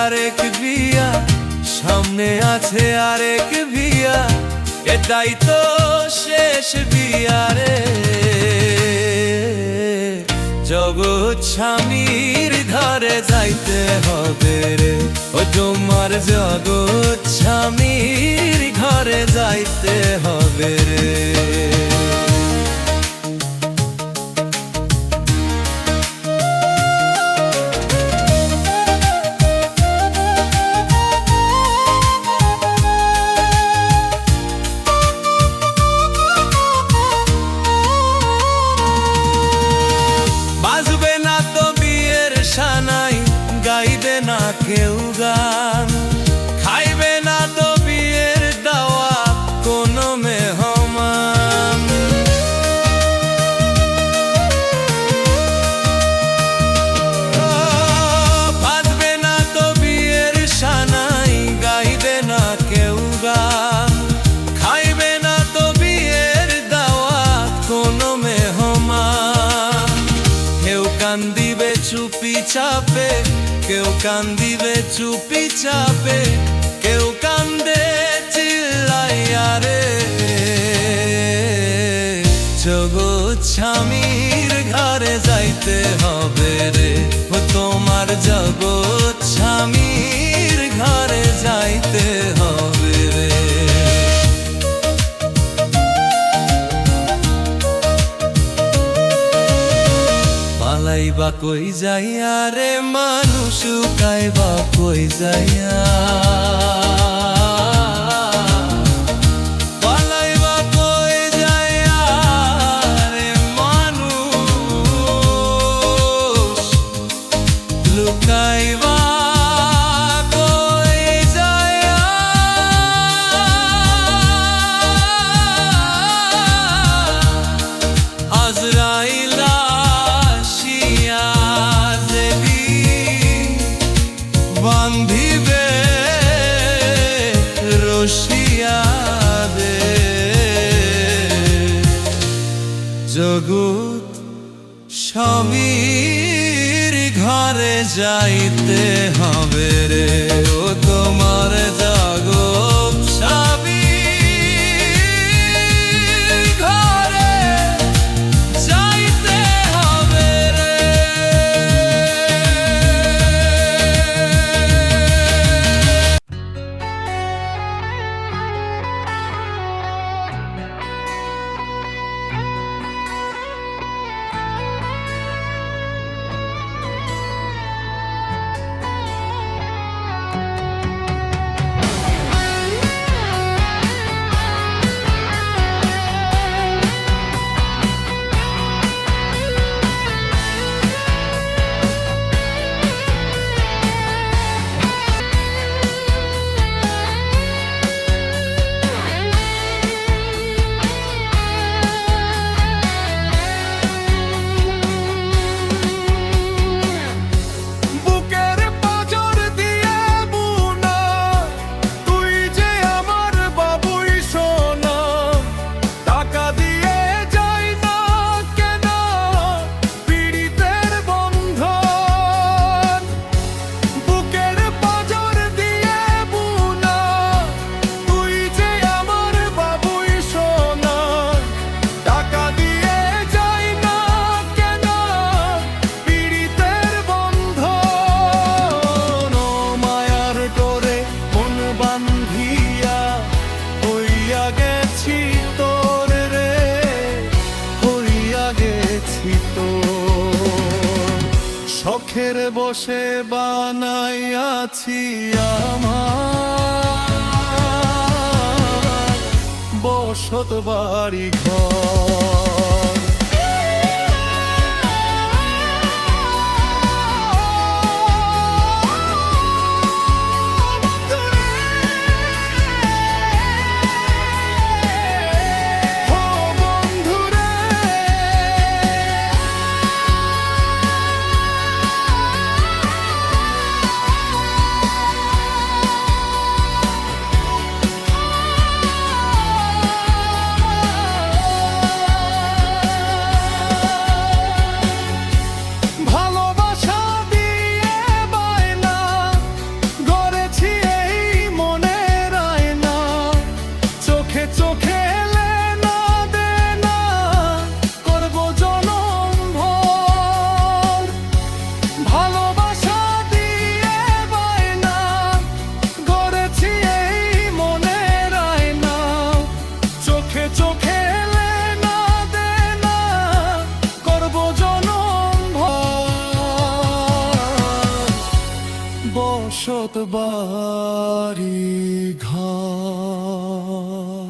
আরেক বিয়া, সামনে আছে আরেক বিয়া, এটাই তো শেষ বিয়া রে। জগৎ স্বামীর ঘরে যাইতে হবে রে, ও তোমার জগৎ স্বামীর ঘরে যাইতে হবে রে। বাজবে না তো বিয়ের সানাই, গাইবে না কেউ গান, খাইবে না তো বিয়ের দাওয়া কোনো মেহমান। বাজবে না তো বিয়ের সানাই, গাইবে না কেউ গান, খাইবে না তো বিয়ের দাওয়া কোনো মেহমান। কেউ কান্দিবে চুপি চাপে, কেউ কান্দিবে চুপি চাপে, কেউ কান্দে চিল্লাইয়া রে। জগৎ স্বামীর ঘরে যাইতে হবে রে, ও তোমার জগৎ স্বামীর ঘরে যাইতে হবে রে। পালাইবা কই যাইয়া রে মানুষ, লুকাইবা কই যাইয়া। পালাইবা কই যাইয়া রে মানুষ, লুকাইবা কই যাইয়া। আজরাইলা বান্ধিবে রশিয়া দে। জগৎ স্বামীর ঘরে যাইতে হবে রে, ও তোমার জগৎ স্বামীর ঘরে যাইতে হবে রে। শখের বসে বানাইয়াছি আমার বসত বাড়ি ঘর। বসত বাড়ি ঘর।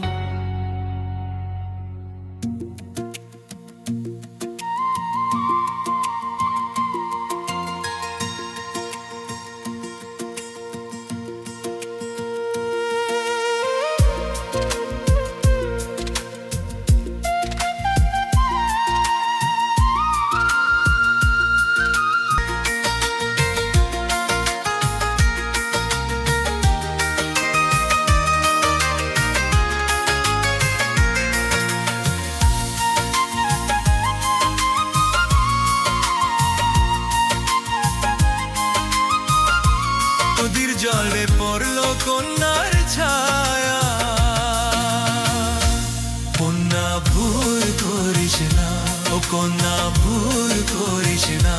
নদীর জলে পড়লো কন্যার ছায়া, কন্যা ভুল করিস না, ও কন্যা ভুল করিস না।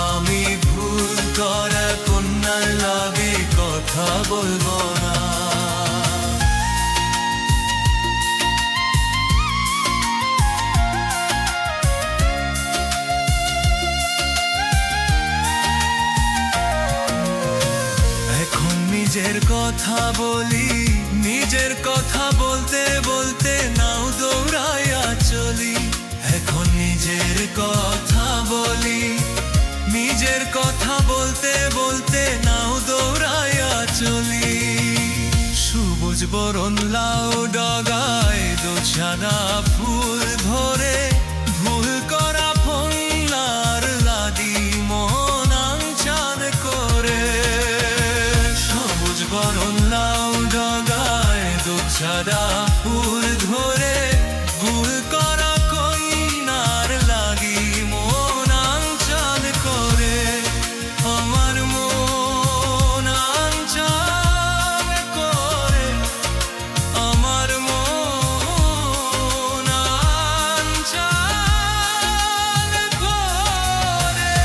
আমি ভুল করা কন্যার লাগে কথা বলবো না। নিজের কথা বলি, নিজের কথা বলতে বলতে নাও দৌড়াইয়া চলি। এখন নিজের কথা বলি, নিজের কথা বলতে বলতে নাও দৌড়াইয়া চলি। সবুজ বরণ লাউ ডগায় দোছানা ফুল ধরে, ভুল করা ফোনার লাদি মন আনচান করে। বরণ লাউ ডগায় দোছানা ফুল ধরে, ভুল করা কন্যার লাগি মন আনচান করে। আমার মন আনচান করে, আমার মন আনচান করে।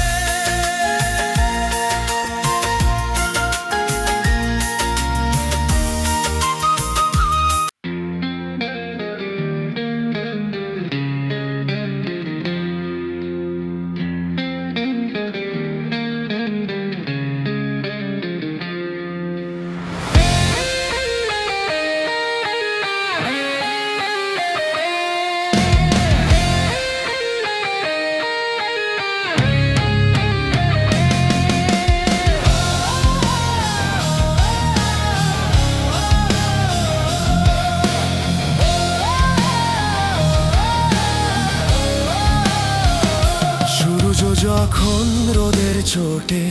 যখন রোদের চোটে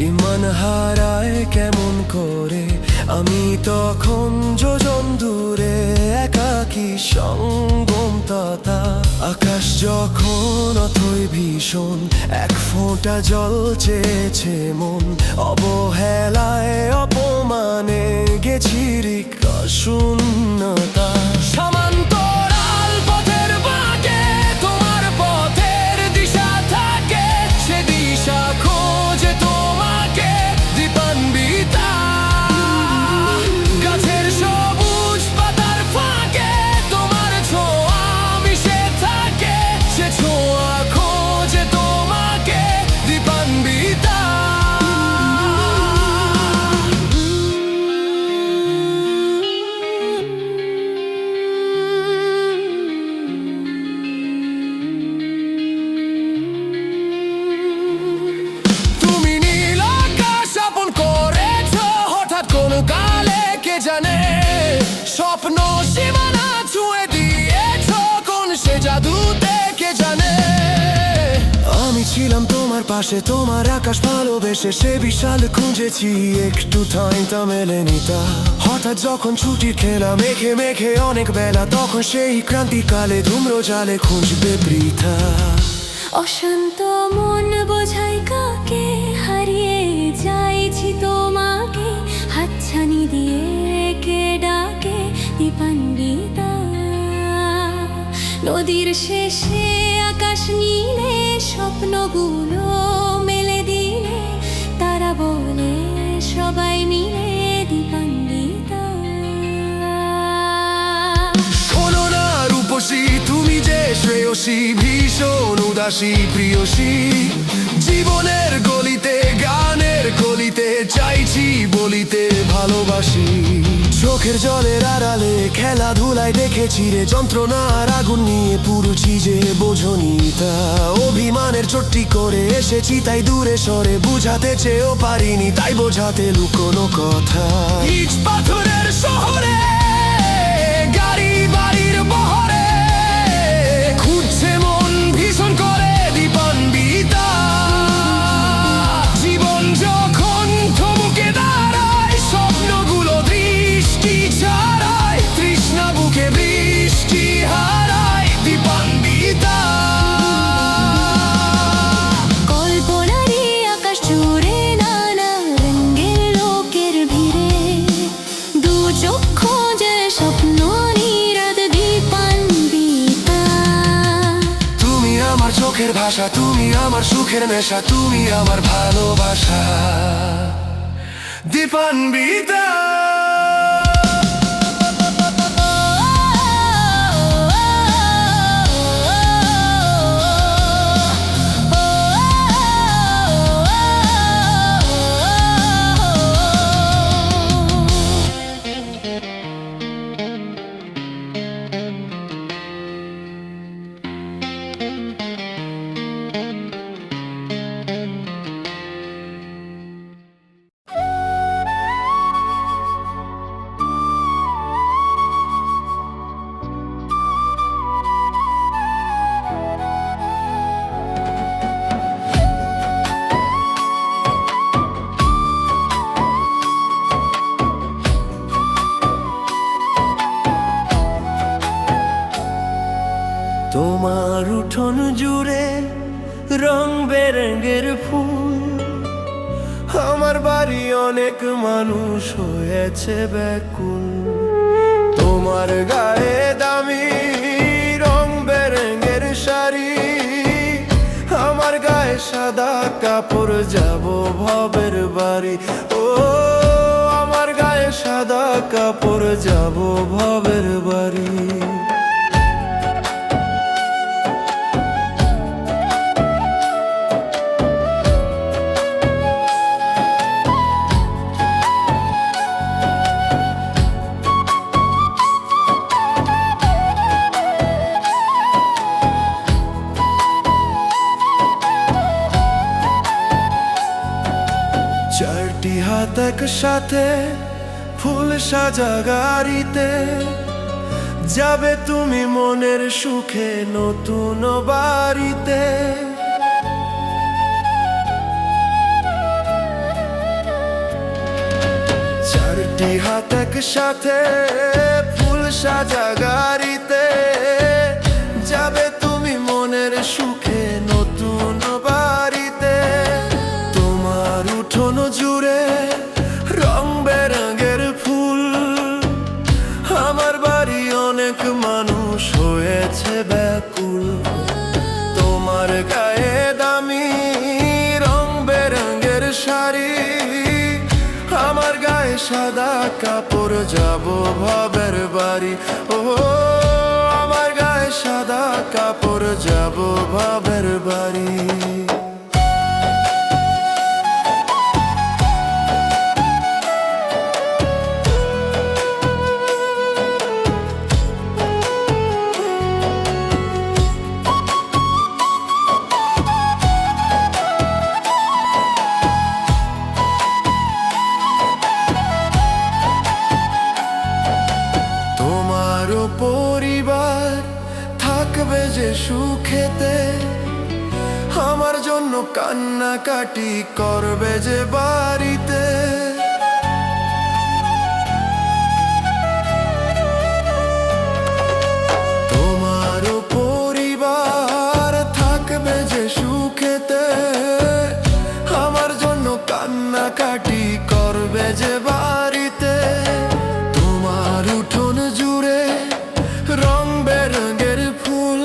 ইমান হারায় কেমন করে, আমি তখন যোজন দূরে একাকী সঙ্গম তথা। আকাশ যখন অথই ভীষণ এক ফোঁটা জল চেয়েছে মন, অবহেলায় অপমানে গেছি রিক্ত শূন্যতা। সমান্তরাল পথের বাঁকে তোমার পথের দিশা থাকে, সে দিশা খোঁজে তোমাকে দীপান্বিতা। গাছের সবুজ পাতার ফাঁকে তোমার ছোঁয়া মিশে থাকে, সে ছোঁয়া খোঁজে তোমাকে দীপান্বিতা। স্বপ্ন সীমানা ছুঁয়ে দিয়েছ কোন সে জাদুতে কে জানে। আমি ছিলাম তোমার পাশে, তোমার আকাশ ভালোবেসে সে বিশাল খুঁজেছি, একটু ঠাঁইটা মেলেনি তা। হঠাৎ যখন ছুটির খেলা মেঘে মেঘে অনেক বেলা, তখন সেই ক্রান্তিকালে ধূম্র জালে খুঁজবে বৃথা। অশান্ত মন বোঝাই কাকে, হারিয়ে যাইছি তোমাকে, হাতছানি দিয়ে কে ডাকে দীপান্বিতা। নদীর শেষে আকাশ নীলে স্বপ্নগুলো মেলে দিলে, তারা বলে সবাই মিলে দীপান্বিতা। শোনো না রূপসী, তুমি যে শ্রেয়সী, ভীষণ উদাসী প্রিয়সী। জীবনের গলিতে গানের কলিতে চাইছি চোখের জলের আড়ালে খেলাধুলায় দেখেছি রে যন্ত্রণা আর আগুন নিয়ে পুরুছি যে বোঝনি তা। অভিমানের চোট্টি করে এসেছি তাই দূরে সরে, বুঝাতে চেয়েও পারিনি তাই বোঝাতে লুকোনো কথা। ইট পাথরের শহরে গাড়ি বাড়ির বহরে খুঁজছে মন ভীষণ করে দীপান্বিতা। জীবন যখন থমকে দাঁড়ায়, স্বপ্নগুলো দৃষ্টি ছাড়ায়, তৃষ্ণা বুকে বৃষ্টি হারায় দীপান্বিতা। কল্পনারই আকাশ জুড়ে নানা রঙের লোকের ভিড়ে, দু চোখ খোঁজে স্বপ্ন নিরাদ দীপান্বিতা। তুমি আমার চোখের ভাষা, তুমি আমার সুখের নেশা, তুমি আমার ভালোবাসা দীপান্বিতা। তোমার উঠোন জুড়ে রং বেরঙের ফুল, আমার বাড়ি অনেক মানুষ হয়েছে ব্যাকুল। তোমার গায়ে দামি রং বেরঙের শাড়ি, আমার গায়ে সাদা কাপড় যাব ভবের বাড়ি। ও আমার গায়ে সাদা কাপড় যাব ভবের বাড়ি। চারটি হাত একসাথে ফুল সাজা গাড়িতে, যাবে তুমি মনের সুখে নতুন বাড়িতে। চারটি হাত একসাথে ফুল সাজা গাড়িতে, যাবে তুমি মনের সুখে নতুন বাড়িতে। তোমার উঠোন জুড়ে রং বেরঙের ফুল, আমার বাড়ি অনেক মানুষ হয়েছে ব্যাকুল। তোমার গায়ে দামি রং বেরঙের শাড়ি, আমার গায়ে সাদা কাপড় যাব ভবের বাড়ি। ও আমার গায়ে সাদা কাপড় যাব ভবের বাড়ি। পরিবার থাকবে যে সুখেতে, আমার জন্য কান্নাকাটি করবে যে বাড়িতে। তোমার পরিবার থাকবে যে সুখেতে, আমার জন্য কান্নাকাটি করবে যে বাড়িতে। তোমার উঠোন জুড়ে রং বেরঙের ফুল,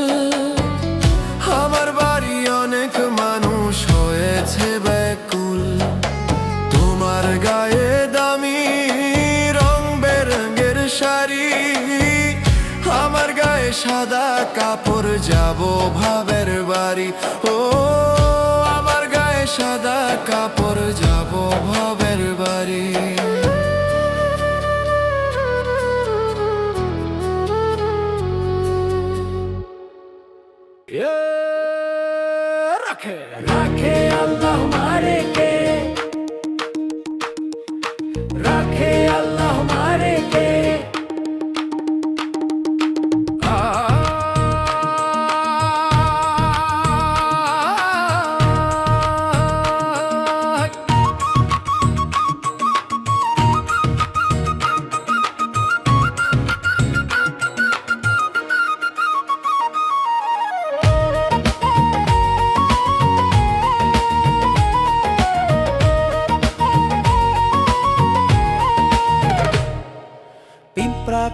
আমার বাড়ি অনেক মানুষ হয়েছে ব্যাকুল। তোমার গায়ে দামি রং বেরঙের শাড়ি, আমার গায়ে সাদা কাপড় যাব ভবের বাড়ি। ও আমার গায়ে সাদা কাপড় যাব ভবের বাড়ি।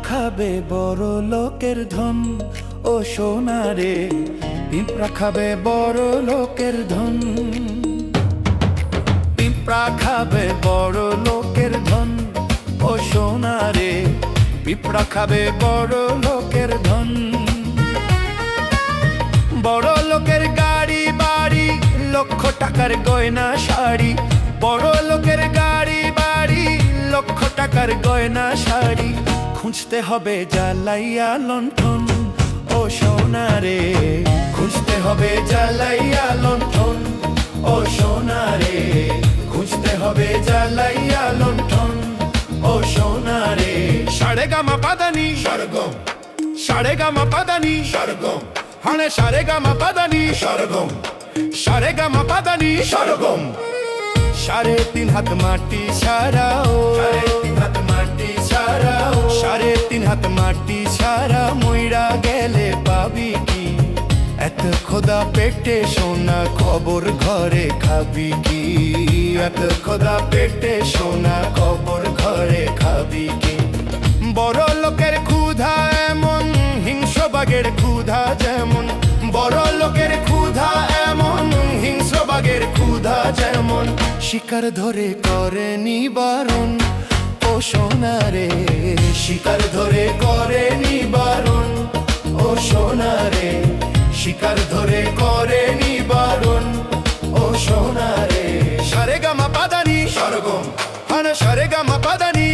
খাবে বড় লোকের ধন ও সোনা রে, পিঁপড়া খাবে বড় লোকের ধন। পিঁপড়া খাবে বড় লোকের ধন ও সোনা রে, পিঁপড়া খাবে বড় লোকের ধন। বড় লোকের গাড়ি বাড়ি, লক্ষ টাকার গয়না শাড়ি, বড় লোকের গাড়ি বাড়ি, লক্ষ টাকার গয়না শাড়ি, খুঁজতে হবে জ্বালাইয়া লণ্ঠন ও সোনা রে, খুঁজতে হবে জ্বালাইয়া লণ্ঠন ও সোনা রে, খুঁজতে হবে জ্বালাইয়া লণ্ঠন ও সোনা রে। সারে গামা পাদানি সরগম, সারে গামা পাদানি সরগম, হানে সারে গামা পাদানি সরগম, সারে গামা পাদানি সরগম। 3.5 হাত মাটি ছাড়াও, 3.5 হাত মাটি ছাড়াও, 3.5 হাত মাটি ছাড়া মইরা গেলে পাবি কি? এত খোদা পেটে সোনা, খবর ঘরে খাবি কি? এত খোদা পেটে সোনা, খবর ঘরে খাবি কি? বড় লোকের ক্ষুধা এমন, হিংস্র বাঘের ক্ষুধা যেমন, বড় লোকের ক্ষুধা এমন, হিংস্র বাঘের ক্ষুধা যেমন, শিকার ধরে করে নিবারণ ও সোনা রে, শিকার ধরে করে নিবারণ ও সোনা রে, শিকার ধরে করে নিবারণ ও সোনা রে। সারে গামা পাদানি সরগম, হানা সারে গামা পাদানি।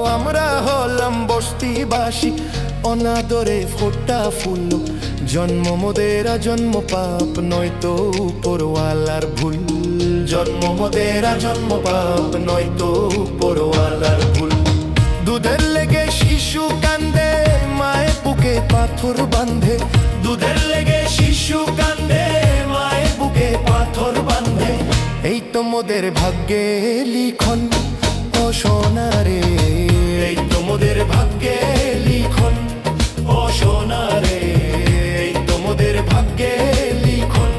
আমরা হলাম বস্তিবাসী, অনাদরে ফোটা ফুল, জন্ম মোদের জন্ম পাপ, নয়তো উপরওয়ালার ভুল, জন্ম মোদের জন্ম পাপ, নয়তো উপরওয়ালার ভুল। দুধের লেগে শিশু কান্দে, মায়ের বুকে পাথর বাঁধে, দুধের লেগে শিশু কান্দে, মায়ের বুকে পাথর বাঁধে, এই তো মোদের ভাগ্যে লিখন ও সোনা রে, এই তো মোদের ভাগ্যে লিখন ও সোনা রে, এই তো মোদের ভাগ্যে লিখন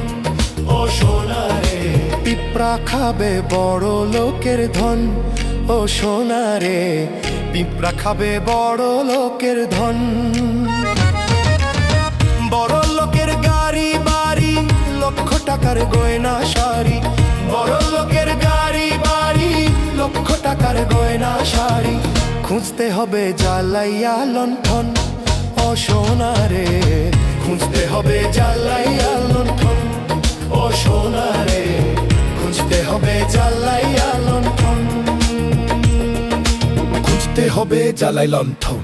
ও সোনা রে। পিঁপড়া খাবে বড় লোকের ধন ও সোনা রে, পিঁপড়া খাবে বড় লোকের ধন। বড় লোকের গাড়ি বাড়ি, লক্ষ টাকার গয়না শাড়ি, বড় লোকের গাড়ি বাড়ি, লক্ষ টাকার গয়না শাড়ি, খুঁজতে হবে জ্বালাইয়া লণ্ঠন ও সোনা রে, খুঁজতে হবে জ্বালাইয়া লণ্ঠন ও সোনা রে, খুঁজতে হবে জ্বালাইয়া লণ্ঠন, খুঁজতে হবে জ্বালাই লণ্ঠন।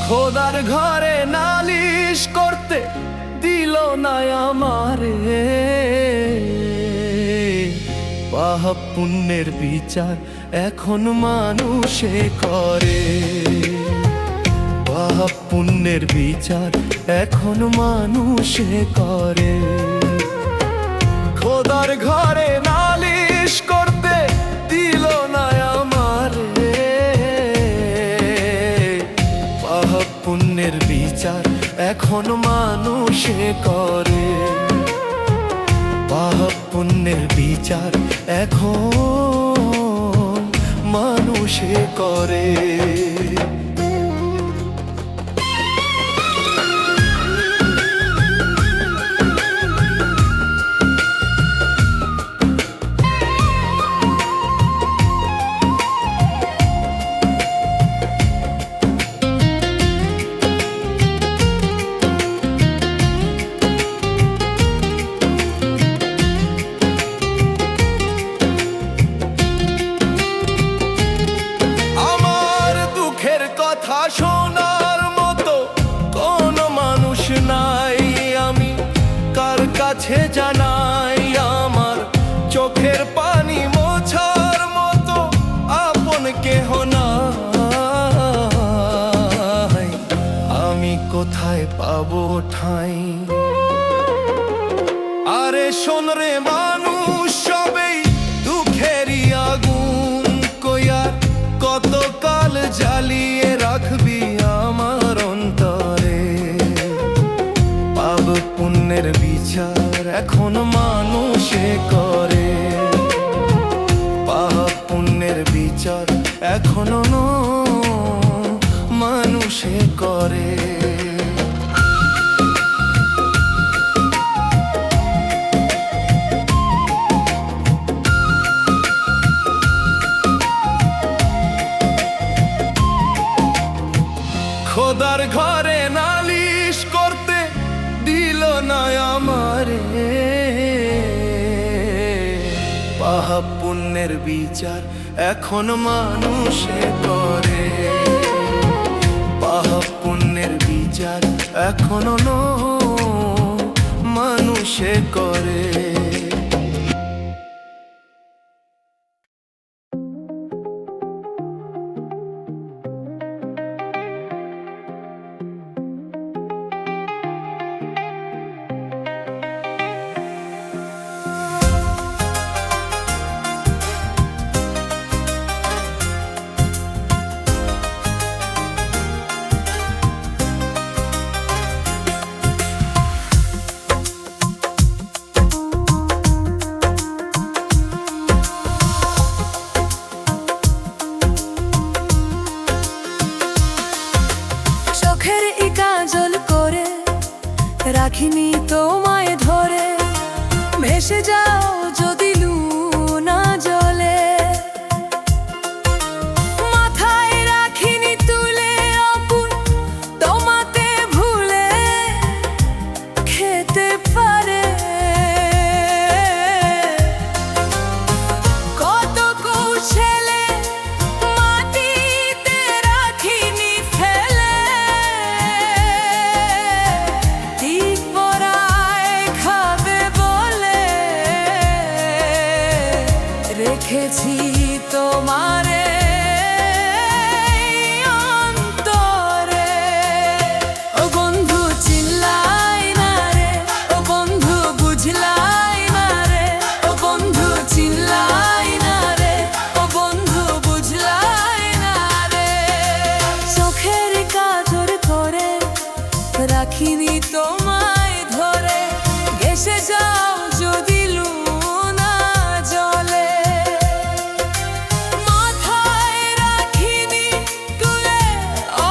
খোদার ঘরে নালিশ করতে দিল না আমারে, পাপ পুণ্যের বিচার এখন মানুষে করে, পাপ পুণ্যের বিচার এখন মানুষে করে। খোদার ঘরে নালিশ করতে দিল না আমারে, পাপ পুণ্যের বিচার এখন মানুষে করে, পাপ পুণ্যের বিচার এখন মানুষে করে। ঠাঁই। আরে শোন রে মানুষ, সবেই দুঃখেরই আগুন, কইয়ার কতকাল জ্বালিয়ে রাখবি আমার অন্তরে। পাপ পুণ্যের বিচার এখন মানুষে করে, পাপ পুণ্যের বিচার এখনো মানুষে করে। খোদার ঘরে নালিশ করতে দিল না আমারে, পাপ পুণ্যের বিচার এখন মানুষে করে, পাপ পুণ্যের বিচার এখনো মানুষে করে। চোখের ই কাজল করে রাখিনি তোমায় ধরে, ভেসে যাও যদি লুনা জলে। মাথায় রাখিনি তুলে অপুর তোমাতে ভুলে খেতে পারে। কত কৌশলে মাটিতে রাখিনি ফেলে, ঠিক পরায় খাবে বলে রেখেছি তোমারে অন্তরে। ও বন্ধু চিল্লাই না রে, ও বন্ধু বুঝলাই না রে, ও বন্ধু চিল্লাই না রে, ও বন্ধু বুঝলাই না রে। চোখের কাজল করে রাখিনি তোমায় ধরে, ভেসে যাও যদি লুনা জলে। মাথায় রাখিনি তুলে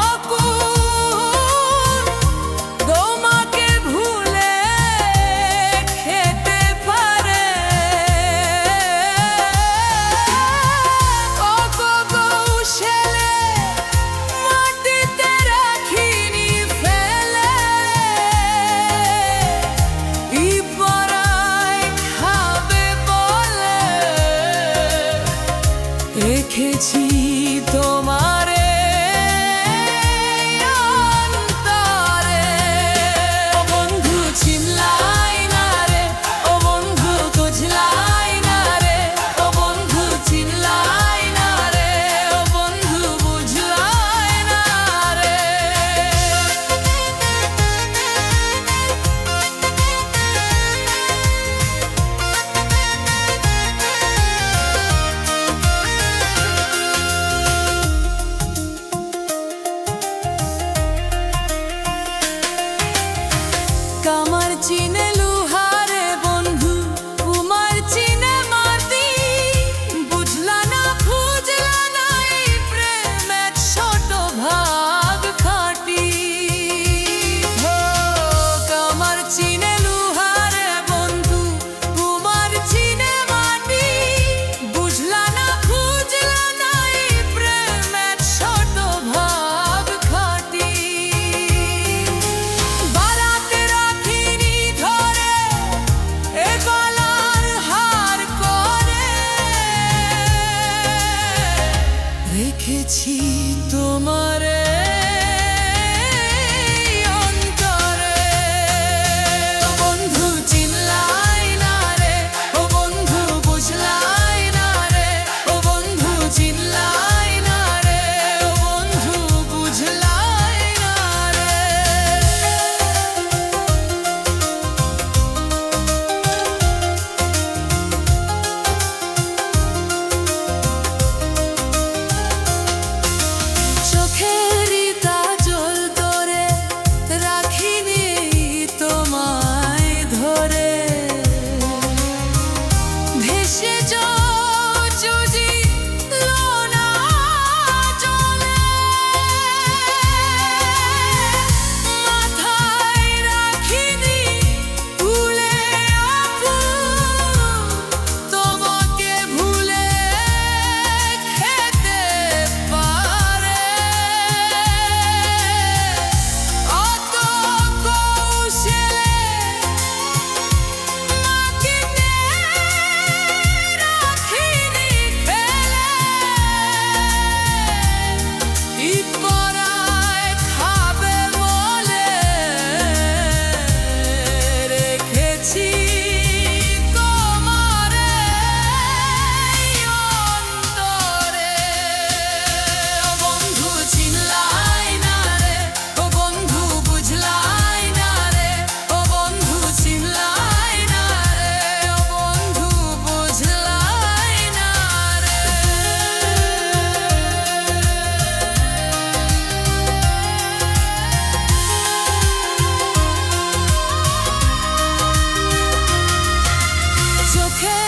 অকুল তোমাকে ভুলে খেতে পারে। কত কৌশলে মাটিতে রাখিনি ফেলে, ই পরায় খাবে বলে রেখেছি তোমারে অন্তরে। ও বন্ধু চিল্লাই না রে, ও বন্ধু বুঝলাই না রে, ও বন্ধু চিল্লাই না রে, ও বন্ধু বুঝলাই না রে। চোখে